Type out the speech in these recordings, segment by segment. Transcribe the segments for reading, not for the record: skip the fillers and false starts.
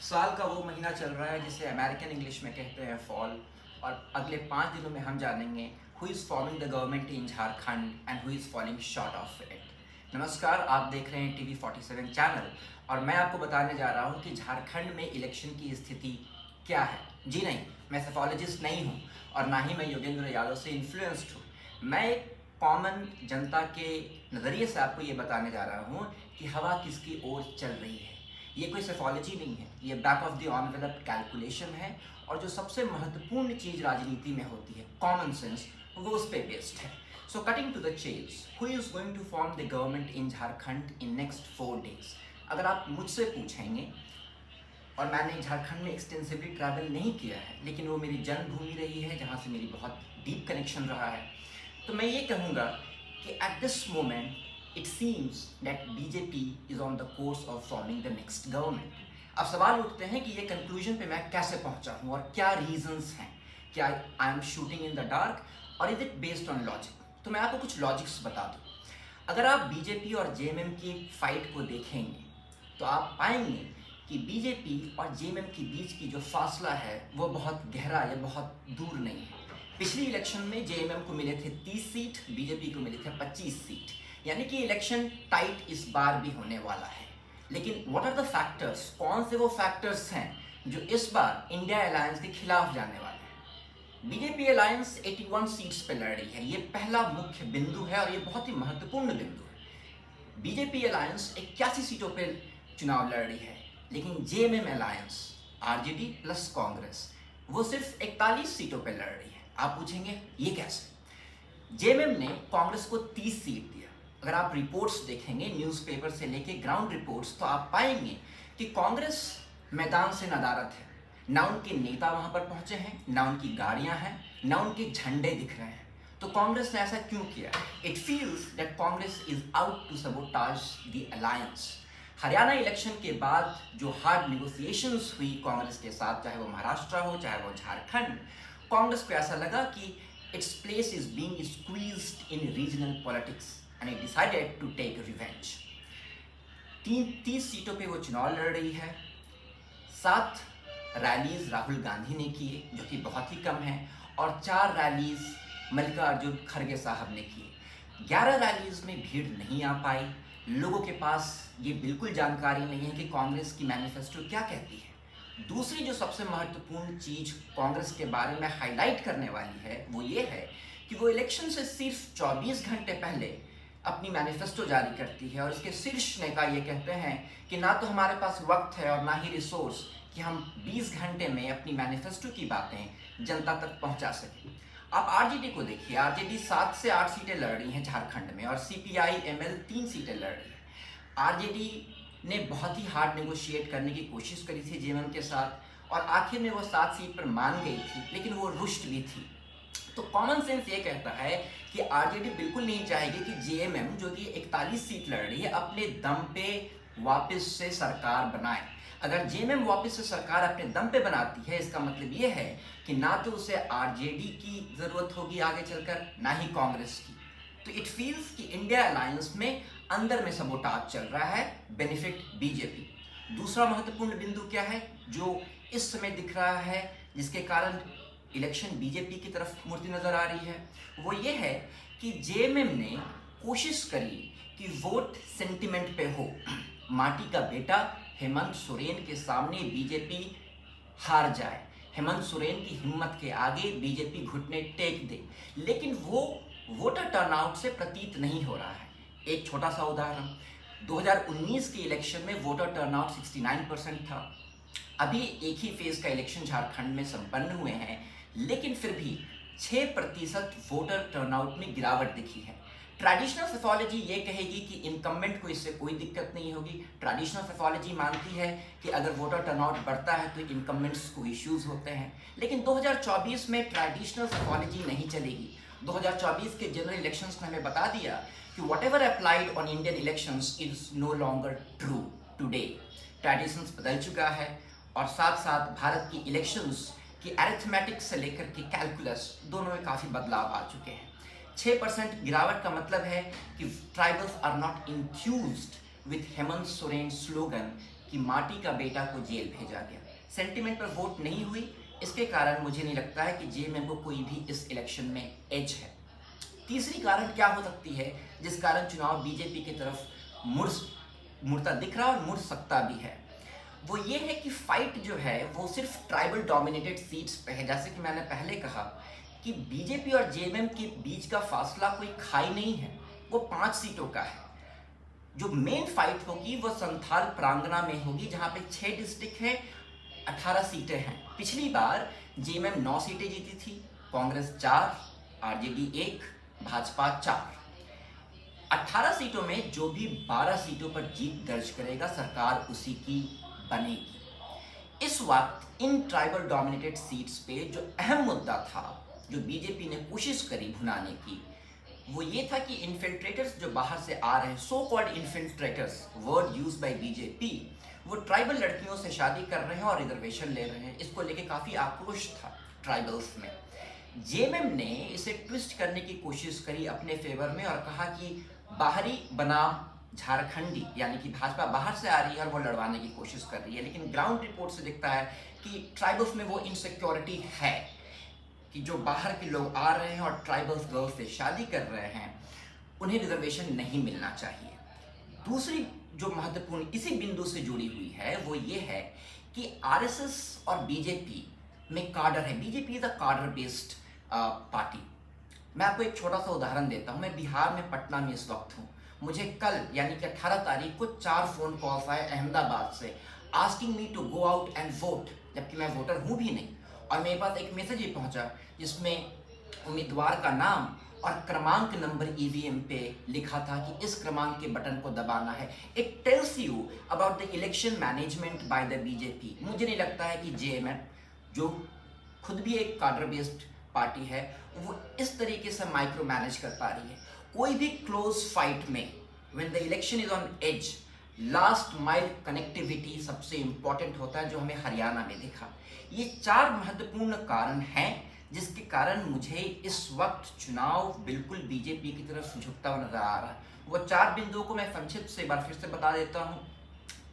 साल का वो महीना चल रहा है जिसे अमेरिकन इंग्लिश में कहते हैं फॉल। और अगले 5 दिनों में हम जानेंगे who is forming the government in Jharkhand and who is falling short of it. नमस्कार, आप देख रहे हैं टीवी 47 चैनल और मैं आपको बताने जा रहा हूँ कि झारखंड में इलेक्शन की स्थिति क्या है। जी नहीं, मैं सेफोलॉजिस्ट नहीं हूँ और ना ही मैं योगेंद्र यादव से इन्फ्लुएंस्ड हूँ। मैं एक कॉमन जनता के नज़रिए से आपको ये बताने जा रहा हूँ कि हवा किसकी ओर चल रही है। ये कोई सेफोलॉजी नहीं है, ये back of the envelope calculation है। और जो सबसे महत्वपूर्ण चीज़ राजनीति में होती है, कॉमन सेंस, वो उस पर बेस्ड है। So cutting to the chase, who is going to form the government in Jharkhand in next 4 days? अगर आप मुझसे पूछेंगे, और मैंने झारखंड में एक्सटेंसिवली ट्रैवल नहीं किया है, लेकिन वो मेरी जन्मभूमि रही है जहाँ से मेरी बहुत डीप कनेक्शन रहा है, तो मैं ये कहूँगा कि at this moment it seems that BJP is on the course of forming the next government. अब सवाल उठते हैं कि ये कंक्लूजन पे मैं कैसे पहुंचा हूँ और क्या रीजंस हैं। क्या I am shooting in the dark और is it based on logic? तो मैं आपको कुछ लॉजिक्स बता दूँ। अगर आप बीजेपी और जेएमएम की फाइट को देखेंगे तो आप पाएंगे कि बीजेपी और जेएमएम के बीच की जो फासला है वो बहुत गहरा या बहुत दूर नहीं है। पिछली इलेक्शन में जेएमएम को मिले थे 30 सीट, बीजेपी को मिले थे 25 सीट, यानी कि इलेक्शन टाइट इस बार भी होने वाला है। लेकिन व्हाट आर द फैक्टर्स? कौन से वो फैक्टर्स हैं जो इस बार इंडिया अलायंस के खिलाफ जाने वाले हैं? बीजेपी अलायंस 81 सीट्स पे लड़ रही है, ये पहला मुख्य बिंदु है और ये बहुत ही महत्वपूर्ण बिंदु है। बीजेपी अलायंस 81 सीटों पे चुनाव लड़ रही है, लेकिन JMM alliance RJD plus Congress वो सिर्फ 41 सीटों पे लड़ रही है। आप पूछेंगे ये कैसे? जेएमएम ने कांग्रेस को 30 सीट दिया। अगर आप रिपोर्ट्स देखेंगे, न्यूज़पेपर से लेके ग्राउंड रिपोर्ट्स, तो आप पाएंगे कि कांग्रेस मैदान से नदारत है। ना उनके नेता वहां पर पहुंचे हैं, ना उनकी गाड़ियां हैं, ना उनके झंडे दिख रहे हैं। तो कांग्रेस ने ऐसा क्यों किया? It feels that Congress is out to sabotage the alliance. Haryana election के बाद जो हार्ड निगोसिएशंस हुई कांग्रेस के साथ, चाहे वो महाराष्ट्र हो चाहे वो झारखंड, कांग्रेस को ऐसा लगा कि its place is being squeezed in regional politics and it decided to take revenge. 30 सीटों पे वो चुनाव लड़ रही है। 7 रैलीज राहुल गांधी ने किए, जो कि बहुत ही कम है, और 4 रैलीज मल्लिकार्जुन खड़गे साहब ने किए। 11 रैलीज में भीड़ नहीं आ पाई। लोगों के पास ये बिल्कुल जानकारी नहीं है कि कांग्रेस की मैनिफेस्टो क्या कहती है। दूसरी जो सबसे महत्वपूर्ण चीज कांग्रेस के बारे में हाईलाइट करने वाली है वो ये है कि वो इलेक्शन से सिर्फ 24 घंटे पहले अपनी मैनिफेस्टो जारी करती है और इसके शीर्ष नेता ये कहते हैं कि ना तो हमारे पास वक्त है और ना ही रिसोर्स कि हम 20 घंटे में अपनी मैनिफेस्टो की बातें जनता तक पहुंचा सकें। आप आरजेडी को देखिए, आरजेडी 7 से 8 सीटें लड़ रही हैं झारखंड में और सीपीआई एमएल 3 सीटें लड़ रही है। आरजेडी ने बहुत ही हार्ड नेगोशिएट करने की कोशिश करी थी जेएमएम के साथ और आखिर में वो 7 सीट पर मान गई थी, लेकिन वो रुष्ट भी थी। तो कॉमन सेंस ये कहता है कि आरजेडी बिल्कुल नहीं चाहेगी कि जेएमएम, जो कि 41 सीट लड़ रही है, अपने दम पे वापस से सरकार बनाए। अगर जेएमएम वापस से सरकार अपने दम पे बनाती है, इसका मतलब ये है कि ना तो उसे आरजेडी की जरूरत होगी आगे चलकर, ना ही कांग्रेस की। तो इट फील्स कि इंडिया अलायंस में अंदर में सबोटाज चल रहा है, बेनिफिट बीजेपी। दूसरा महत्वपूर्ण बिंदु क्या है जो इस समय दिख रहा है, जिसके कारण इलेक्शन बीजेपी की तरफ मुड़ती नजर आ रही है, वो ये है कि जेएमएम ने कोशिश करी कि वोट सेंटिमेंट पे हो। माटी का बेटा हेमंत सोरेन के सामने बीजेपी हार जाए, हेमंत सोरेन की हिम्मत के आगे बीजेपी घुटने टेक दे, लेकिन वो वोटर टर्नआउट से प्रतीत नहीं हो रहा है। एक छोटा सा उदाहरण, 2019 के इलेक्शन में वोटर टर्नआउट 69% था। अभी एक ही फेज का इलेक्शन झारखंड में संपन्न हुए हैं, लेकिन फिर भी 6% वोटर टर्नआउट में गिरावट दिखी है। ट्रेडिशनल सेफोलॉजी ये कहेगी कि इनकम्बेंट को इससे कोई दिक्कत नहीं होगी। ट्रेडिशनल सेफोलॉजी मानती है कि अगर वोटर टर्नआउट बढ़ता है तो इनकम्बेंट्स को इश्यूज होते हैं, लेकिन 2024 में ट्रेडिशनल सेफोलॉजी नहीं चलेगी। 2024 के जनरल इलेक्शंस ने हमें बता दिया कि whatever applied on Indian elections is no longer true today. Traditions बदल चुका है और साथ साथ भारत की इलेक्शंस कि अरिथमेटिक से लेकर के कैलकुलस दोनों में काफ़ी बदलाव आ चुके हैं। 6% गिरावट का मतलब है कि tribals are not enthused with Hemant Soren slogan कि माटी का बेटा को जेल भेजा गया। सेंटिमेंट पर वोट नहीं हुई, इसके कारण मुझे नहीं लगता है कि जेएमएम को कोई भी इस इलेक्शन में एज है। तीसरी कारण क्या हो सकती है जिस कारण चुनाव बीजेपी की तरफ मुड़ता दिख रहा और मुड़ सकता भी है, वो ये है कि फाइट जो है वो सिर्फ ट्राइबल डोमिनेटेड सीट्स पे है। जैसे कि मैंने पहले कहा कि बीजेपी और जेएमएम के बीच का फासला कोई खाई नहीं है, वो 5 सीटों का है। जो मेन फाइट होगी वो संथाल प्रांगणा में होगी, जहां पे 6 डिस्ट्रिक्ट है, 18 सीटें हैं। पिछली बार जेएमएम 9 सीटें जीती थी, कांग्रेस 4, आरजेडी 1, भाजपा 4। 18 सीटों में जो भी 12 सीटों पर जीत दर्ज करेगा सरकार उसी की बनेगी। इस वक्त इन ट्राइबल डोमिनेटेड सीट्स पे जो अहम मुद्दा था, जो बीजेपी ने कोशिश करी भुनाने की, वो ये था कि इन्फिल्ट्रेटर्स जो बाहर से आ रहे हैं, so called infiltrators, word use by BJP, वो ट्राइबल लड़कियों से शादी कर रहे हैं और रिजर्वेशन ले रहे हैं। इसको लेके काफी आक्रोश था ट्राइबल्स में। जेएमएम ने इसे ट्विस्ट करने की कोशिश करी अपने फेवर में और कहा कि बाहरी बनाम झारखंडी, यानी कि भाजपा बाहर से आ रही है और वो लड़वाने की कोशिश कर रही है। लेकिन ग्राउंड रिपोर्ट से दिखता है कि ट्राइबल्स में वो इनसिक्योरिटी है कि जो बाहर के लोग आ रहे हैं और ट्राइबल्स गर्ल्स से शादी कर रहे हैं, उन्हें रिजर्वेशन नहीं मिलना चाहिए। दूसरी जो महत्वपूर्ण इसी बिंदु से जुड़ी हुई है वो ये है कि आरएसएस और बीजेपी में कार्डर है। बीजेपी इज अ कार्डर बेस्ड पार्टी। मैं आपको एक छोटा सा उदाहरण देता हूं। मैं बिहार में पटना में इस वक्त हूं। मुझे कल यानी कि 18 तारीख को 4 फोन कॉल्स आए अहमदाबाद से, asking me to go out and vote, जबकि मैं वोटर हूं भी नहीं। और मेरे पास एक मैसेज ही पहुंचा जिसमें उम्मीदवार का नाम और क्रमांक नंबर ईवीएम पे लिखा था कि इस क्रमांक के बटन को दबाना है। It tells you about the election management by the BJP. मुझे नहीं लगता है कि जेएमएम, जो खुद भी एक कार्डर बेस्ड पार्टी है, वो इस तरीके से माइक्रो मैनेज कर पा रही है। कोई भी क्लोज फाइट में when the election is on edge, last mile connectivity सबसे इंपॉर्टेंट होता है, जो हमें हरियाणा में दिखा। ये 4 महत्वपूर्ण कारण हैं जिसके कारण मुझे इस वक्त चुनाव बिल्कुल बीजेपी की तरफ झुकता हुआ नजर आ रहा है। वो 4 बिंदुओं को मैं संक्षिप्त से एक बार फिर से बता देता हूँ।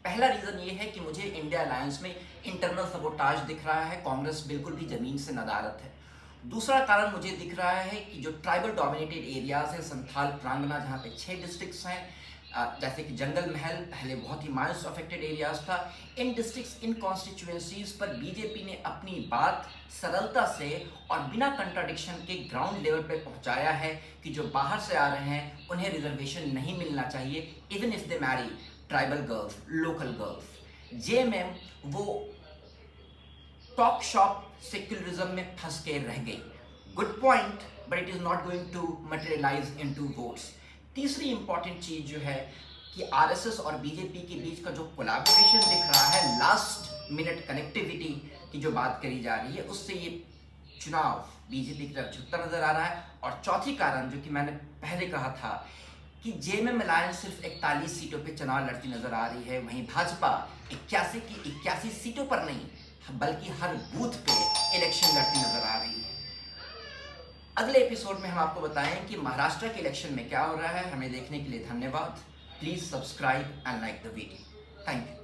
पहला रीजन ये है कि मुझे इंडिया अलायंस में इंटरनल सबोटाज दिख रहा है, कांग्रेस बिल्कुल भी जमीन से नदारत है। दूसरा कारण मुझे दिख रहा है कि जो ट्राइबल डोमिनेटेड एरियाज है, संथाल प्रांगणा, जहाँ पे 6 डिस्ट्रिक्ट्स हैं, जैसे कि जंगल महल पहले बहुत ही माइनस अफेक्टेड एरियाज था, इन डिस्ट्रिक्ट्स, इन कॉन्स्टिट्यूएंसीज पर बीजेपी ने अपनी बात सरलता से और बिना कंट्राडिक्शन के ग्राउंड लेवल पे पहुंचाया है कि जो बाहर से आ रहे हैं उन्हें रिजर्वेशन नहीं मिलना चाहिए, even if they marry tribal girls, local girls. JMM वो टॉक शॉप सेक्युलरिज्म में फंस के रह गई। Good point, but it is not going to materialise into votes. तीसरी इंपॉर्टेंट चीज जो है कि आरएसएस और बीजेपी के बीच का जो कोलैबोरेशन दिख रहा है, लास्ट मिनट कनेक्टिविटी की जो बात करी जा रही है, उससे ये चुनाव बीजेपी की तरफ झुकता नजर आ रहा है। और चौथी कारण, जो कि मैंने पहले कहा था कि जेएमएम अलायंस सिर्फ 41 सीटों पे चुनाव लड़ती नजर आ रही है, वहीं भाजपा 81 की 81 सीटों पर नहीं बल्कि हर बूथ पे इलेक्शन लड़ती नजर आ रही है। अगले एपिसोड में हम आपको बताएं कि महाराष्ट्र के इलेक्शन में क्या हो रहा है। हमें देखने के लिए धन्यवाद। Please subscribe and like the video. Thank you.